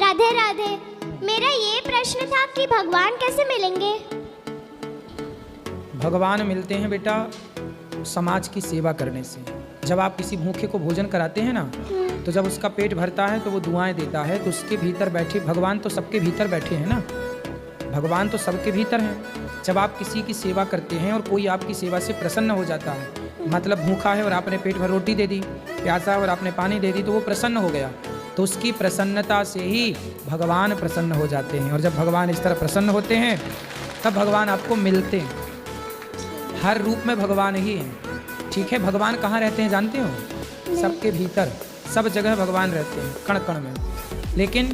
राधे राधे। मेरा ये प्रश्न था कि भगवान कैसे मिलेंगे? भगवान मिलते हैं बेटा समाज की सेवा करने से। जब आप किसी भूखे को भोजन कराते हैं ना, तो जब उसका पेट भरता है तो वो दुआएं देता है, तो उसके भीतर बैठे भगवान तो सबके भीतर बैठे हैं ना, भगवान तो सबके भीतर हैं। जब आप किसी की सेवा करते हैं और कोई आपकी सेवा से प्रसन्न हो जाता है, मतलब भूखा है और आपने पेट भर रोटी दे दी, प्यासा है और आपने पानी दे दी, तो वो प्रसन्न हो गया, तो उसकी प्रसन्नता से ही भगवान प्रसन्न हो जाते हैं। और जब भगवान इस तरह प्रसन्न होते हैं तब भगवान आपको मिलते हैं। हर रूप में भगवान ही हैं, ठीक है। भगवान कहाँ रहते हैं जानते हो? सबके भीतर, सब जगह भगवान रहते हैं, कण कण में। लेकिन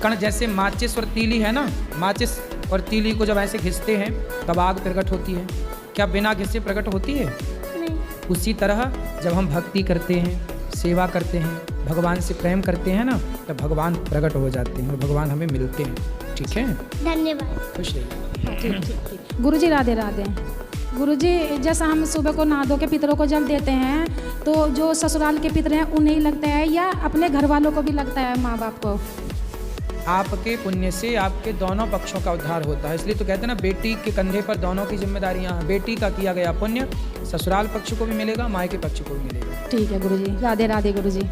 कण जैसे माचिस और तीली है ना, माचिस और तीली को जब ऐसे घिसते हैं तब आग प्रकट होती है, क्या बिना घिसे प्रकट होती है? नहीं। उसी तरह जब हम भक्ति करते हैं, सेवा करते हैं, भगवान से प्रेम करते हैं ना, तब भगवान प्रकट हो जाते हैं और भगवान हमें मिलते हैं, ठीक है। धन्यवाद। खुश रहिए। ठीक। गुरुजी राधे राधे। गुरुजी, जैसा हम सुबह को नहा धो के पितरों को जल देते हैं, तो जो ससुराल के पितर हैं उन्हें लगता है या अपने घर वालों को भी लगता है, माँ बाप को? आपके पुण्य से आपके दोनों पक्षों का उद्धार होता है। इसलिए तो कहते हैं ना, बेटी के कंधे पर दोनों की जिम्मेदारियां हैं। बेटी का किया गया पुण्य ससुराल पक्ष को भी मिलेगा, माँ के पक्ष को भी मिलेगा। ठीक है गुरुजी, राधे राधे। गुरुजी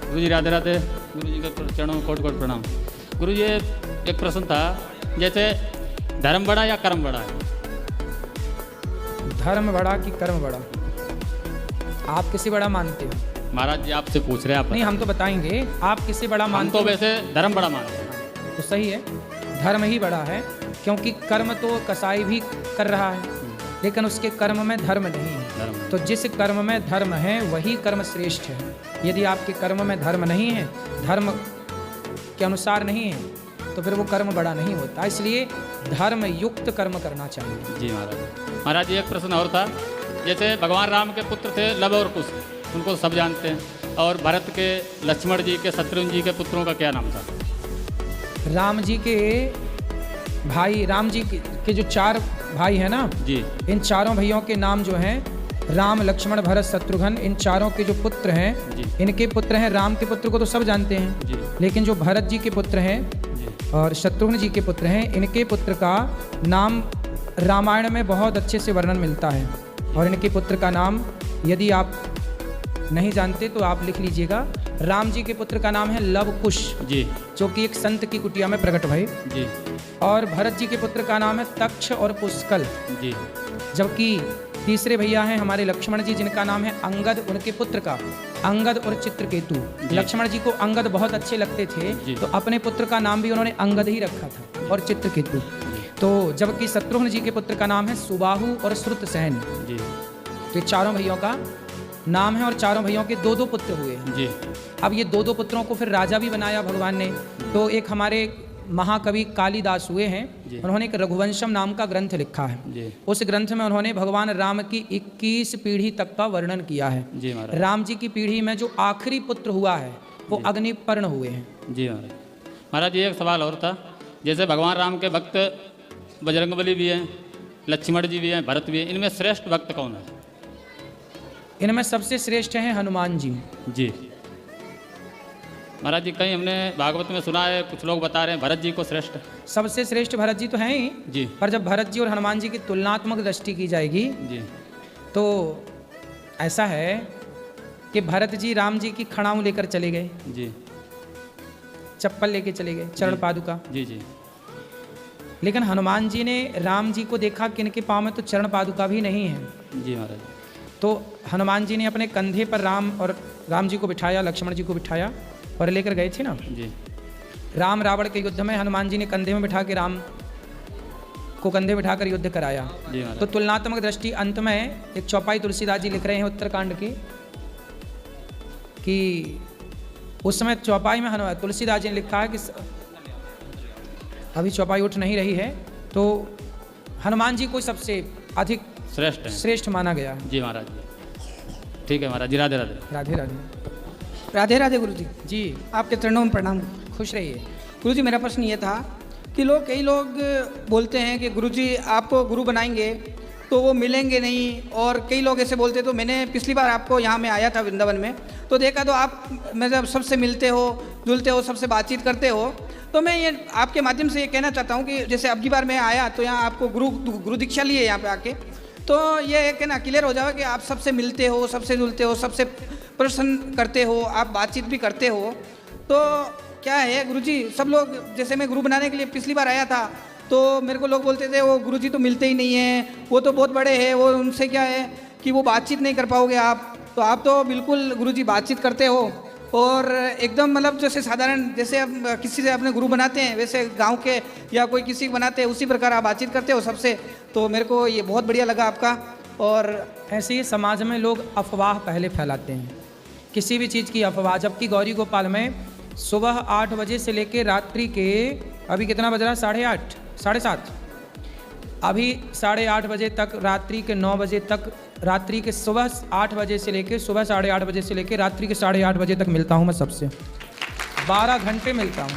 गुरुजी राधे राधे। गुरुजी के चरणों में कोट कोट प्रणाम। गुरुजी, एक प्रश्न था, जैसे धर्म बड़ा या कर्म बड़ा है? धर्म बड़ा कि कर्म बड़ा? आप किसे बड़ा मानते हो? महाराज जी आपसे पूछ रहे हैं, आप नहीं, हम तो बताएंगे। आप किसे बड़ा हम मानते तो हो? वैसे धर्म बड़ा मानते हैं। तो सही है, धर्म ही बड़ा है, क्योंकि कर्म तो कसाई भी कर रहा है, लेकिन उसके कर्म में धर्म नहीं है। धर्म। तो जिस कर्म में धर्म है वही कर्म श्रेष्ठ है। यदि आपके कर्म में धर्म नहीं है, धर्म के अनुसार नहीं है, तो फिर वो कर्म बड़ा नहीं होता। इसलिए धर्म युक्त कर्म करना चाहिए। जी महाराज। महाराज जी, एक प्रश्न और था, जैसे भगवान राम के पुत्र थे लव और कुश, उनको सब जानते हैं, और भरत के, लक्ष्मण जी के, शत्रुघ्न जी के पुत्रों का क्या नाम था? राम जी के भाई, राम जी के जो 4 भाई हैं ना जी, इन चारों भाइयों के नाम जो हैं, राम, लक्ष्मण, भरत, शत्रुघ्न, इन चारों के जो पुत्र हैं, जी। इनके पुत्र हैं। राम के पुत्र को तो सब जानते हैं, जी, लेकिन जो भरत जी के पुत्र हैं जी, और शत्रुघ्न जी के पुत्र हैं, इनके पुत्र का नाम रामायण में बहुत अच्छे से वर्णन मिलता है। और इनके पुत्र का नाम यदि आप नहीं जानते तो आप लिख लीजिएगा। राम जी के पुत्र का नाम है लव कुश, जी, जो कि एक संत की कुटिया में प्रकट भये। जी, और भरत जी के पुत्र का नाम है तक्ष और पुष्कल। जी, जबकि तीसरे भैया हैं हमारे लक्ष्मण जी, जिनका नाम है अंगद। उनके पुत्र का अंगद और चित्रकेतु। लक्ष्मण जी को अंगद बहुत अच्छे लगते थे, तो अपने पुत्र का नाम भी उन्होंने अंगद ही रखा था, और चित्रकेतु। तो जबकि शत्रुघ्न जी के पुत्र का नाम है सुबाहु और श्रुतसेन। जी, तो ये चारों भैयों का नाम है, और चारों भैयों के 2-2 पुत्र हुए हैं। जी। अब ये 2-2 पुत्रों को फिर राजा भी बनाया भगवान ने। तो एक हमारे महाकवि कालिदास हुए हैं, उन्होंने एक रघुवंशम नाम का ग्रंथ लिखा है। जी। उस ग्रंथ में उन्होंने भगवान राम की 21 पीढ़ी तक का वर्णन किया है। जी महाराज। राम जी की पीढ़ी में जो आखिरी पुत्र हुआ है वो अग्निपर्ण हुए हैं। जी महाराज। महाराज जी, एक सवाल और था, जैसे भगवान राम के भक्त बजरंगबली भी हैं, लक्ष्मण जी भी हैं, भरत भी हैं, इनमें श्रेष्ठ भक्त कौन है? इनमें सबसे श्रेष्ठ हैं हनुमान जी। जी महाराज जी, कहीं हमने भागवत में सुना है, कुछ लोग बता रहे हैं भरत जी को श्रेष्ठ। सबसे श्रेष्ठ भरत जी तो हैं ही, जी, पर जब भरत जी और हनुमान जी की तुलनात्मक दृष्टि की जाएगी जी, तो ऐसा है कि भरत जी राम जी की खड़ाऊं लेकर चले गए, जी, चप्पल लेके चले गए, चरण पादुका। जी, जी, लेकिन हनुमान जी ने राम जी को देखा कि इनके पाँव में तो चरण पादुका भी नहीं है। जी महाराज। तो हनुमान जी ने अपने कंधे पर राम जी को बिठाया, लक्ष्मण जी को बिठाया और लेकर गए थे ना। जी, राम रावण के युद्ध में हनुमान जी ने कंधे में बिठा के राम को कंधे बिठाकर युद्ध कराया। जी महाराज। तो तुलनात्मक दृष्टि अंत में एक चौपाई तुलसीदास जी लिख रहे हैं उत्तरकांड की, कि उस समय चौपाई में तुलसीदास जी ने लिखा है कि अभी चौपाई उठ नहीं रही है, तो हनुमान जी को सबसे अधिक श्रेष्ठ है, श्रेष्ठ माना गया। जी महाराज। ठीक है महाराज जी, राधे राधे। राधे राधे। राधे राधे गुरुजी। जी आपके चरणों में प्रणाम। खुश रहिए। गुरुजी, मेरा प्रश्न ये था कि कई लोग बोलते हैं कि गुरुजी आपको गुरु बनाएंगे तो वो मिलेंगे नहीं, और कई लोग ऐसे बोलते। तो मैंने पिछली बार आपको यहाँ मैं आया था वृंदावन में, तो देखा तो आप मतलब सबसे मिलते हो, जुलते हो, सबसे बातचीत करते हो। तो मैं ये आपके माध्यम से ये कहना चाहता हूँ कि जैसे अब की बार मैं आया तो यहाँ आपको गुरु दीक्षा लिए यहाँ पे आके, तो ये कहना क्लियर हो जाए कि आप सबसे मिलते हो, सबसे जुलते हो, सबसे प्रसन्न करते हो, आप बातचीत भी करते हो। तो क्या है गुरुजी, सब लोग जैसे मैं गुरु बनाने के लिए पिछली बार आया था तो मेरे को लोग बोलते थे वो गुरुजी तो मिलते ही नहीं हैं, वो तो बहुत बड़े हैं, वो उनसे क्या है कि वो बातचीत नहीं कर पाओगे आप। तो आप तो बिल्कुल गुरुजी बातचीत करते हो और एकदम मतलब जैसे साधारण जैसे आप किसी से अपने गुरु बनाते हैं वैसे गांव के या कोई किसी को बनाते हैं उसी प्रकार आप बातचीत करते हो सबसे। तो मेरे को ये बहुत बढ़िया लगा आपका। और ऐसे ही समाज में लोग अफवाह पहले फैलाते हैं, किसी भी चीज़ की अफवाह। जबकि गौरी गोपाल में सुबह 8 बजे से लेकर रात्रि के अभी कितना बज रहा, 8:30 7:30, अभी 8:30 बजे तक, रात्रि के 9 बजे तक, रात्रि के सुबह 8 बजे से लेकर सुबह 8:30 बजे से लेकर रात्रि के 8:30 बजे तक मिलता हूँ मैं सबसे, 12 घंटे मिलता हूँ।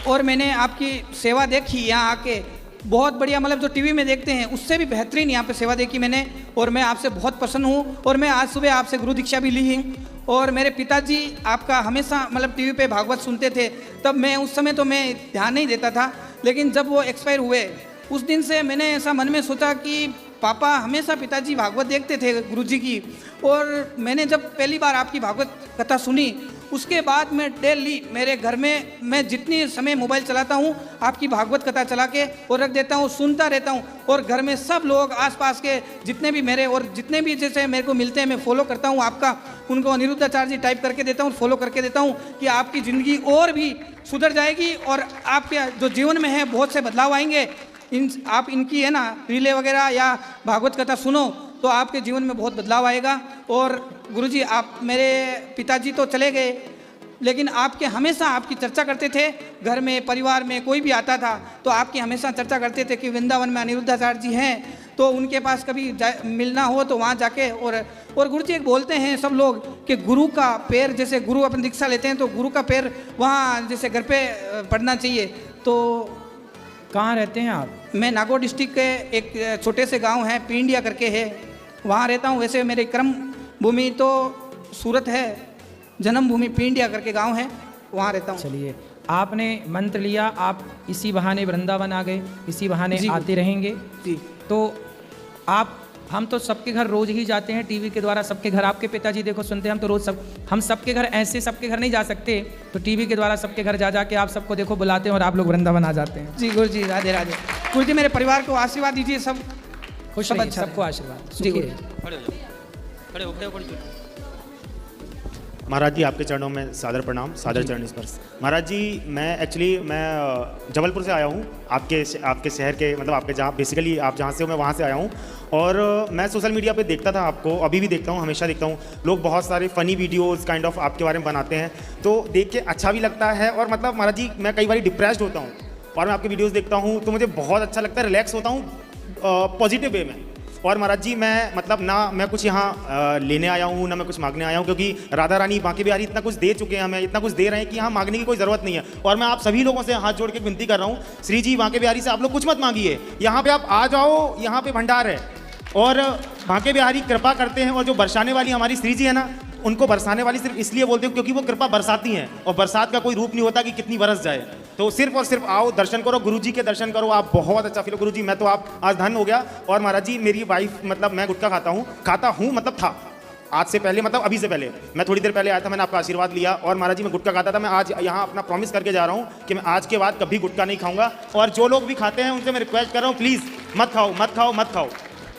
और मैंने आपकी सेवा देखी यहाँ आके, बहुत बढ़िया, मतलब जो टीवी में देखते हैं उससे भी बेहतरीन यहाँ पे सेवा देखी मैंने और मैं आपसे बहुत प्रसन्न हूँ। और मैं आज सुबह आपसे गुरु दीक्षा भी ली है और मेरे पिताजी आपका हमेशा मतलब टीवी पे भागवत सुनते थे, तब मैं उस समय तो मैं ध्यान नहीं देता था, लेकिन जब वो एक्सपायर हुए उस दिन से मैंने ऐसा मन में सोचा कि पापा हमेशा पिताजी भागवत देखते थे गुरुजी की। और मैंने जब पहली बार आपकी भागवत कथा सुनी उसके बाद मैं डेली मेरे घर में मैं जितनी समय मोबाइल चलाता हूँ आपकी भागवत कथा चला के और रख देता हूँ, सुनता रहता हूँ। और घर में सब लोग आसपास के जितने भी मेरे और जितने भी जैसे मेरे को मिलते हैं मैं फॉलो करता हूँ आपका, उनको अनिरुद्धाचार्य जी टाइप करके देता हूँ, फॉलो करके देता हूँ कि आपकी ज़िंदगी और भी सुधर जाएगी और आपके जो जीवन में है बहुत से बदलाव आएंगे। आप इनकी है ना रीले वगैरह या भागवत कथा सुनो तो आपके जीवन में बहुत बदलाव आएगा। और गुरुजी आप मेरे पिताजी तो चले गए लेकिन आपके हमेशा आपकी चर्चा करते थे, घर में परिवार में कोई भी आता था तो आपकी हमेशा चर्चा करते थे कि वृंदावन में अनिरुद्धाचार्य जी हैं तो उनके पास कभी मिलना हो तो वहाँ जाके। और गुरुजी एक बोलते हैं सब लोग कि गुरु का पैर, जैसे गुरु अपनी दीक्षा लेते हैं तो गुरु का पैर वहाँ जैसे घर पे पड़ना चाहिए। तो कहाँ रहते हैं आप? मैं नागौर डिस्ट्रिक्ट के एक छोटे से गांव है पिंडिया करके है, वहाँ रहता हूँ। वैसे मेरी कर्म भूमि तो सूरत है, जन्मभूमि पिंडिया करके गांव है, वहाँ रहता हूँ। चलिए, आपने मंत्र लिया, आप इसी बहाने वृंदावन आ गए, इसी बहाने आते रहेंगे जी। तो हम तो सबके घर रोज ही जाते हैं टीवी के द्वारा, सबके घर आपके पिताजी देखो सुनते हैं, हम तो रोज हम सबके घर ऐसे सबके घर नहीं जा सकते, तो टीवी के द्वारा सबके घर जा के आप सबको देखो बुलाते हैं और आप लोग वृंदावन आ जाते हैं। जी गुरुजी, राधे राधे। गुरुजी मेरे परिवार को आशीर्वाद दीजिए, सब खुश सब रहिए, अच्छा सबको रहे। आशीर्वाद। जी सुखी गुरुजी। रहिए। महाराज जी आपके चरणों में सादर प्रणाम, सादर चरण स्पर्श। महाराज जी मैं जबलपुर से आया हूँ, आपके शहर के, मतलब आपके जहाँ बेसिकली आप जहाँ से हो मैं वहाँ से आया हूँ। और मैं सोशल मीडिया पे देखता था आपको, अभी भी देखता हूँ, हमेशा देखता हूँ, लोग बहुत सारे फ़नी वीडियोज़ काइंड ऑफ आपके बारे में बनाते हैं, तो देख के अच्छा भी लगता है। और मतलब महाराज जी मैं कई बार डिप्रेस्ड होता हूँ और मैं आपके वीडियोज़ देखता हूँ तो मुझे बहुत अच्छा लगता है, रिलैक्स होता हूँ पॉजिटिव वे में। और महाराज जी मैं मतलब ना मैं कुछ यहाँ लेने आया हूँ ना मैं कुछ मांगने आया हूँ, क्योंकि राधा रानी बांके बिहारी इतना कुछ दे चुके हैं हमें, इतना कुछ दे रहे हैं कि यहाँ मांगने की कोई ज़रूरत नहीं है। और मैं आप सभी लोगों से हाथ जोड़ के विनती कर रहा हूँ, श्री जी बांके बिहारी से आप लोग कुछ मत मांगिए, यहाँ पे आप आ जाओ, यहाँ पे भंडार है और बांके बिहारी कृपा करते हैं। और जो बरसाने वाली हमारी श्री जी है ना, उनको बरसाने वाली सिर्फ इसलिए बोलते हैं क्योंकि वो कृपा बरसाती हैं और बरसात का कोई रूप नहीं होता कि कितनी बरस जाए। तो सिर्फ और सिर्फ आओ, दर्शन करो, गुरुजी के दर्शन करो, आप बहुत अच्छा फील हो। गुरुजी मैं तो आप आज धन हो गया। और महाराज जी मेरी वाइफ, मतलब मैं गुटखा खाता हूँ मतलब था आज से पहले, मतलब अभी से पहले, मैं थोड़ी देर पहले आया था, मैंने आपका आशीर्वाद लिया। और महाराज जी मैं गुटखा खाता था, मैं आज यहाँ अपना प्रॉमिस करके जा रहा हूँ कि मैं आज के बाद कभी गुटखा नहीं खाऊंगा। और जो लोग भी खाते हैं उनसे मैं रिक्वेस्ट कर रहा हूँ, प्लीज़ मत खाओ मत खाओ मत खाओ।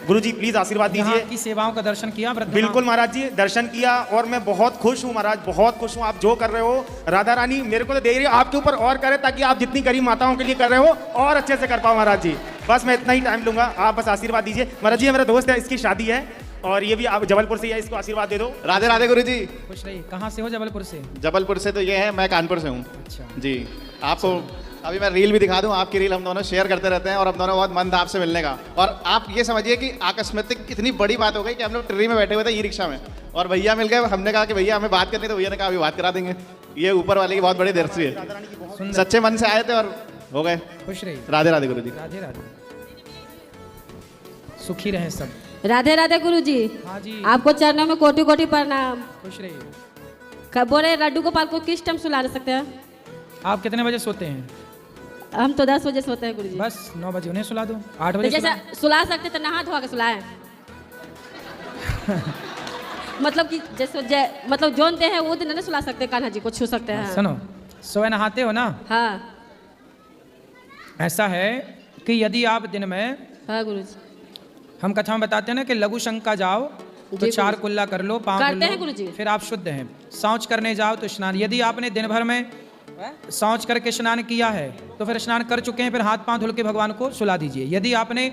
गुरुजी प्लीज आशीर्वाद दीजिए। की सेवाओं का दर्शन किया? बिल्कुल महाराज जी दर्शन किया और मैं बहुत खुश हूँ महाराज, बहुत खुश हूँ। आप जो कर रहे हो राधा रानी मेरे को तो दे रही है, आपके ऊपर और करे ताकि आप जितनी गरीब माताओं के लिए कर रहे हो और अच्छे से कर पाओ महाराज जी। बस मैं इतना ही टाइम लूंगा, आप बस आशीर्वाद दीजिए। महाराज जी मेरा दोस्त है, इसकी शादी है और ये भी आप जबलपुर से है, इसको आशीर्वाद दे दो। राधे राधे गुरु जी। खुश रहिए। कहाँ से हो? जबलपुर से। जबलपुर से तो ये है, मैं कानपुर से हूँ। अच्छा जी, आपको अभी मैं रील भी दिखा दूं, आपकी रील हम दोनों शेयर करते रहते हैं और हम दोनों बहुत मन था आपसे मिलने का। और आप ये समझिए कि आकस्मिक इतनी बड़ी बात हो गई कि हम लोग ट्रेन में बैठे हुए थे ई रिक्शा में और भैया मिल गए। हमने कहा कि भैया हमें बात करनी, तो भैया ने कहा अभी बात करा देंगे। ये ऊपर वाले की बहुत बड़ी दृष्टि है, सच्चे मन से आए थे और हो गए। खुश रहिए। राधे राधे गुरु जी। राधे राधे, सुखी रहे सब। राधे राधे गुरु जी। हाँ जी, आपको चरणों में कोटि कोटि प्रणाम। खुश रहिए। बोले लड्डू गोपाल को किस टाइम सुला सकते हैं? आप कितने बजे सोते हैं? हम तो 10 बजे सोते हैं गुरुजी। बस 9 बजे उन्हें सुला दो, 8 तो बजे जैसा सुला। सुला सकते तो नहा धोआ के सुलाएं। मतलब कि जैसे मतलब जोनते हैं वो दिन नहीं सुला सकते, कान्हा जी को छू सकते हैं। सुनो, सुबह नहाते हो ना? हाँ ऐसा है कि यदि आप दिन में, हाँ गुरुजी। हम कथा में बताते हैं ना कि लघु शंका जाओ तो जी 4 कुल्ला कर लो, 5 करते हैं गुरुजी। फिर आप शुद्ध हैं। शौच करने जाओ तो स्नान, यदि आपने दिन भर में शौच करके स्नान किया है तो फिर स्नान कर चुके हैं, फिर हाथ पांव धुल के भगवान को सुला दीजिए। यदि आपने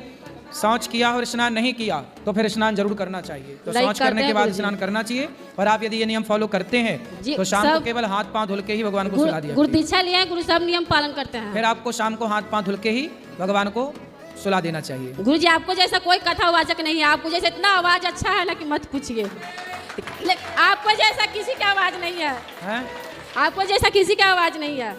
शौच किया और स्नान नहीं किया तो फिर स्नान जरूर करना चाहिए। तो नहीं शौच करने करते के हैं बाद गुरुजी। स्नान करना चाहिए। और आप यदि ये नियम फॉलो करते हैं जी, तो शाम को सब- केवल हाथ पांव धुल के ही भगवान को सुला दिया गुरु करिए। दीक्षा लिए हैं गुरु, सब नियम पालन करते हैं। फिर आपको शाम को हाथ पांव धुल के ही भगवान को सुला देना चाहिए। गुरु जी आपको जैसा कोई कथावाचक नहीं है, आपको जैसे इतना आवाज अच्छा है ना कि मत पूछिए। आपको जैसा किसी की आवाज नहीं है, हैं? आपको जैसा किसी की आवाज नहीं है।